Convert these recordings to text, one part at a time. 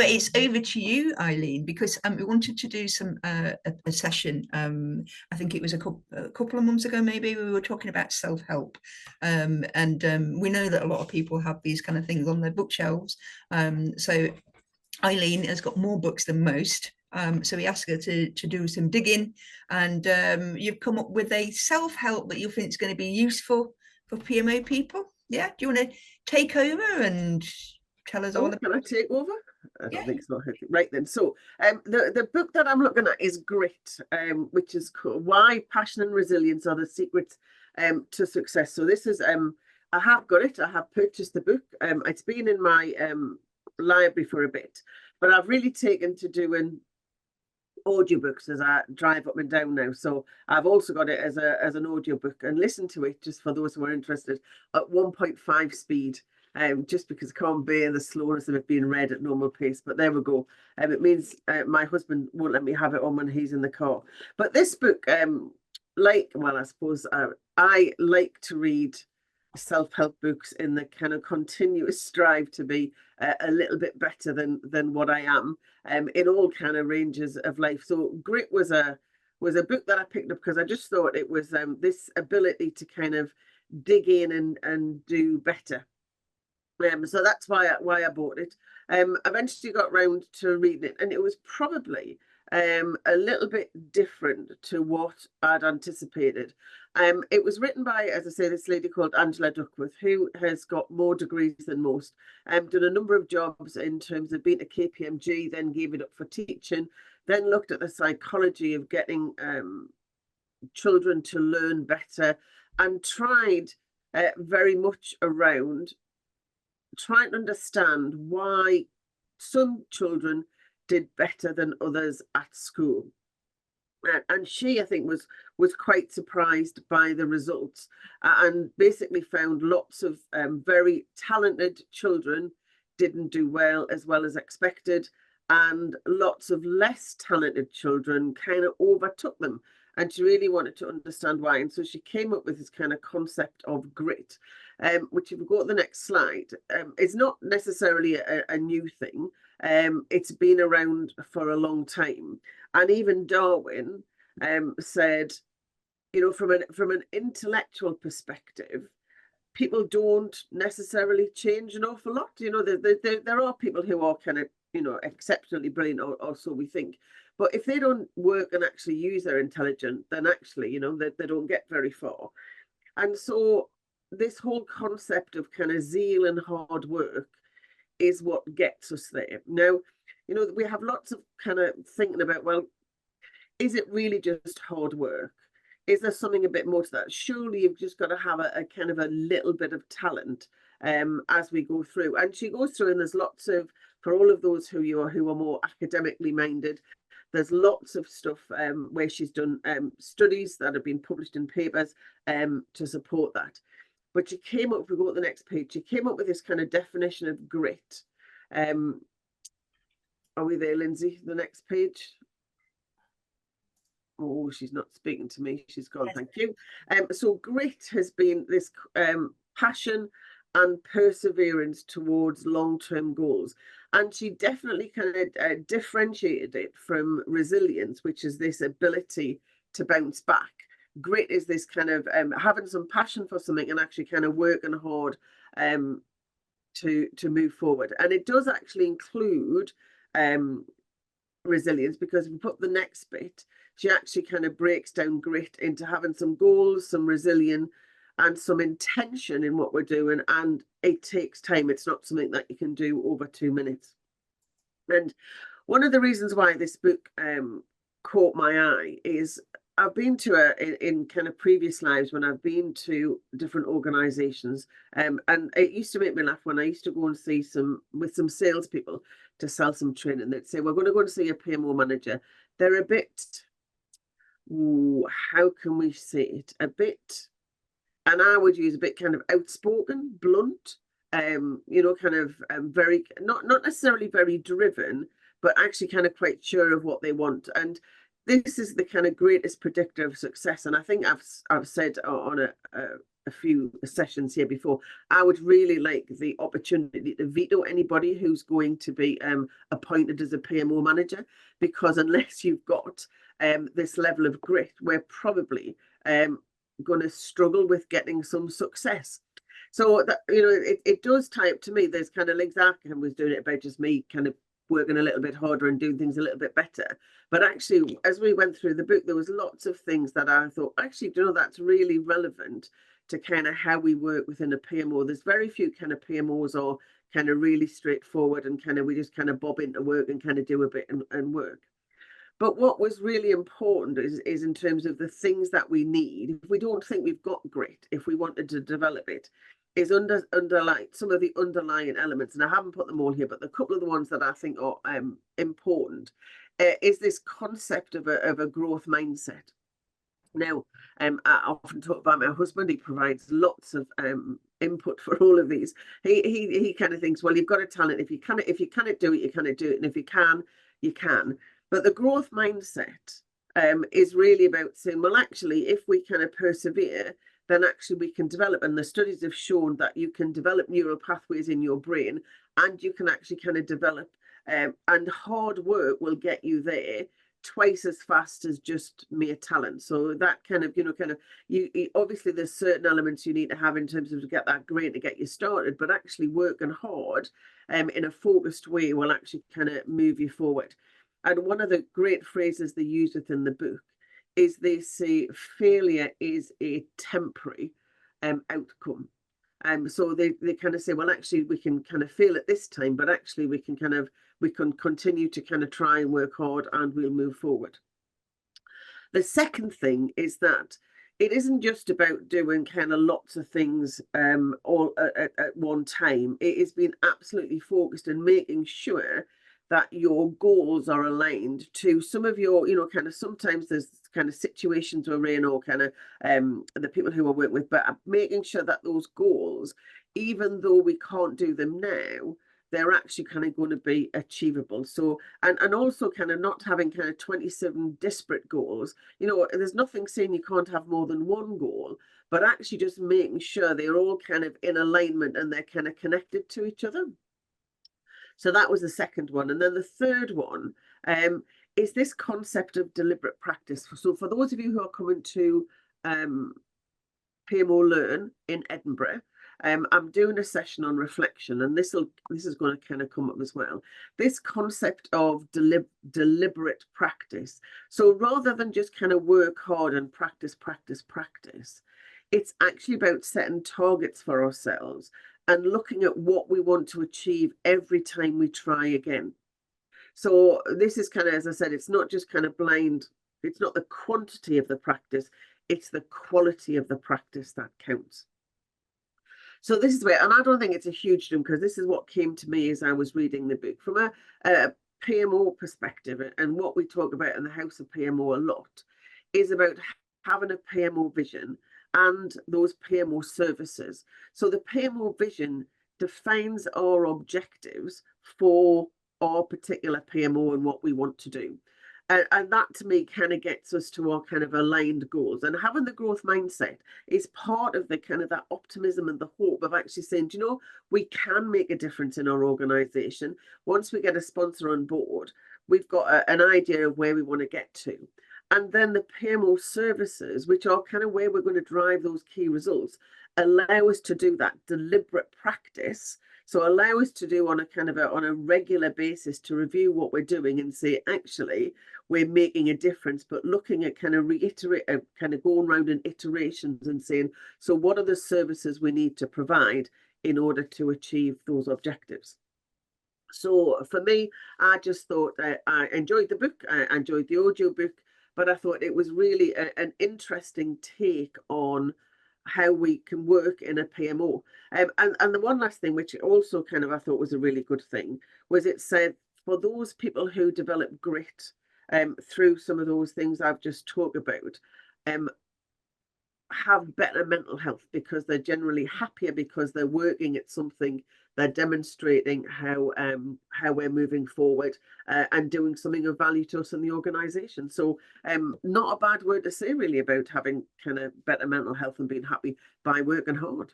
it's over to you, Eileen, because we wanted to do some a session. I think it was a couple of months ago, maybe we were talking about self-help, and we know that a lot of people have these kind of things on their bookshelves. So Eileen has got more books than most. So we asked her to do some digging, and you've come up with a self-help that you think is going to be useful for PMO people. Yeah, do you want to take over and tell us all about? Can I take over? I don't Yeah. think so. Right then. So the book that I'm looking at is Grit, which is called Why Passion and Resilience Are the Secrets to Success. So this is I have got it. I have purchased the book. It's been in my library for a bit, but I've really taken to doing audiobooks as I drive up and down now. So I've also got it as an audiobook and listen to it, just for those who are interested, at 1.5 speed. Just because I can't bear the slowness of it being read at normal pace. But there we go. It means my husband won't let me have it on when he's in the car. But this book, I suppose I like to read self-help books in the kind of continuous strive to be a little bit better than what I am in all kind of ranges of life. So Grit was a book that I picked up because I just thought it was this ability to kind of dig in and do better. So that's why I bought it. Eventually got round to reading it, and it was probably a little bit different to what I'd anticipated. It was written by, as I say, this lady called Angela Duckworth, who has got more degrees than most, done a number of jobs in terms of being a KPMG, then gave it up for teaching, then looked at the psychology of getting children to learn better, and tried very much around trying to understand why some children did better than others at school. And she, I think, was quite surprised by the results, and basically found lots of very talented children didn't do well as expected, and lots of less talented children kind of overtook them. And she really wanted to understand why. And so she came up with this kind of concept of grit, which, if we go to the next slide, is not necessarily a new thing. It's been around for a long time. And even Darwin said, you know, from an intellectual perspective, people don't necessarily change an awful lot. You know, there are people who are kind of, you know, exceptionally brilliant, or so we think. But if they don't work and actually use their intelligence, then actually, you know, they don't get very far. And so this whole concept of kind of zeal and hard work is what gets us there. Now, you know, we have lots of kind of thinking about, well, is it really just hard work? Is there something a bit more to that? Surely you've just got to have a kind of a little bit of talent as we go through. And she goes through, and there's lots of, for all of those who are more academically minded, there's lots of stuff where she's done studies that have been published in papers to support that. But she came up, if we go to the next page, she came up with this kind of definition of grit. Are we there, Lindsay? The next page. Oh, she's not speaking to me. She's gone. Yes. Thank you. So grit has been this passion and perseverance towards long-term goals. And she definitely kind of differentiated it from resilience, which is this ability to bounce back. Grit is this kind of having some passion for something and actually kind of working hard to move forward. And it does actually include resilience, because if we put the next bit, she actually kind of breaks down grit into having some goals, some resilience, and some intention in what we're doing. And it takes time. It's not something that you can do over 2 minutes. And one of the reasons why this book caught my eye is I've been to in kind of previous lives when I've been to different organizations, and it used to make me laugh when I used to go and see some salespeople to sell some training. They'd say, we're going to go and see a PMO manager. They're a bit, how can we say it? A bit, and I would use a bit kind of outspoken, blunt, you know, kind of very, not necessarily very driven, but actually kind of quite sure of what they want. And this is the kind of greatest predictor of success. And I think I've said on a a few sessions here before, I would really like the opportunity to veto anybody who's going to be appointed as a PMO manager, because unless you've got this level of grit, we're probably going to struggle with getting some success. So that, you know, it does tie up to me. There's kind of links. I was doing it about just me kind of working a little bit harder and doing things a little bit better. But actually, as we went through the book, there was lots of things that I thought, actually, you know, that's really relevant to kind of how we work within a PMO. There's very few kind of PMOs are kind of really straightforward and kind of we just kind of bob into work and kind of do a bit and work. But what was really important is in terms of the things that we need. If we don't think we've got grit, if we wanted to develop it, is underlying some of the underlying elements. And I haven't put them all here, but a couple of the ones that I think are important is this concept of a growth mindset. Now, I often talk about my husband. He provides lots of input for all of these. He kind of thinks, well, you've got a talent. If you cannot do it, you cannot do it. And if you can, you can. But the growth mindset is really about saying, well, actually, if we kind of persevere, then actually we can develop. And the studies have shown that you can develop neural pathways in your brain, and you can actually kind of develop, and hard work will get you there twice as fast as just mere talent. So that kind of, you obviously there's certain elements you need to have in terms of to get that grade to get you started, but actually working hard in a focused way will actually kind of move you forward. And one of the great phrases they use within the book is they say failure is a temporary outcome. So they kind of say, well, actually, we can kind of fail at this time, but actually we can continue to kind of try and work hard and we'll move forward. The second thing is that it isn't just about doing kind of lots of things all at one time. It is being absolutely focused and making sure that your goals are aligned to some of your, kind of sometimes there's kind of situations we're in or kind of the people who are working with, but making sure that those goals, even though we can't do them now, they're actually kind of going to be achievable. So, and also kind of not having kind of 27 disparate goals. There's nothing saying you can't have more than one goal, but actually just making sure they're all kind of in alignment and they're kind of connected to each other. So that was the second one. And then the third one is this concept of deliberate practice. So for those of you who are coming to PMO Learn in Edinburgh, I'm doing a session on reflection, and this is going to kind of come up as well. This concept of deliberate practice. So rather than just kind of work hard and practice, it's actually about setting targets for ourselves and looking at what we want to achieve every time we try again. So this is kind of, as I said, it's not just kind of blind. It's not the quantity of the practice, it's the quality of the practice that counts. So this is where, and I don't think it's a huge jump, because this is what came to me as I was reading the book from a PMO perspective. And what we talk about in the House of PMO a lot is about having a PMO vision and those PMO services. So the PMO vision defines our objectives for our particular PMO and what we want to do. And that to me kind of gets us to our kind of aligned goals. And having the growth mindset is part of the kind of that optimism and the hope of actually saying, we can make a difference in our organization. Once we get a sponsor on board, we've got an idea of where we want to get to. And then the PMO services, which are kind of where we're going to drive those key results, allow us to do that deliberate practice. So allow us to do on a regular basis to review what we're doing and say, actually, we're making a difference, but looking at kind of going around in iterations and saying, so what are the services we need to provide in order to achieve those objectives? So for me, I just thought that I enjoyed the book, I enjoyed the audio book, but I thought it was really an interesting take on how we can work in a PMO. And the one last thing, which also kind of I thought was a really good thing, was it said, for those people who develop grit through some of those things I've just talked about, have better mental health because they're generally happier because they're working at something they're demonstrating how we're moving forward and doing something of value to us in the organisation. So not a bad word to say really about having kind of better mental health and being happy by working hard.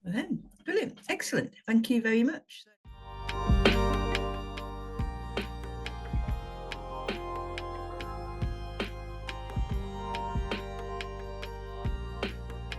Well then, brilliant, excellent. Thank you very much.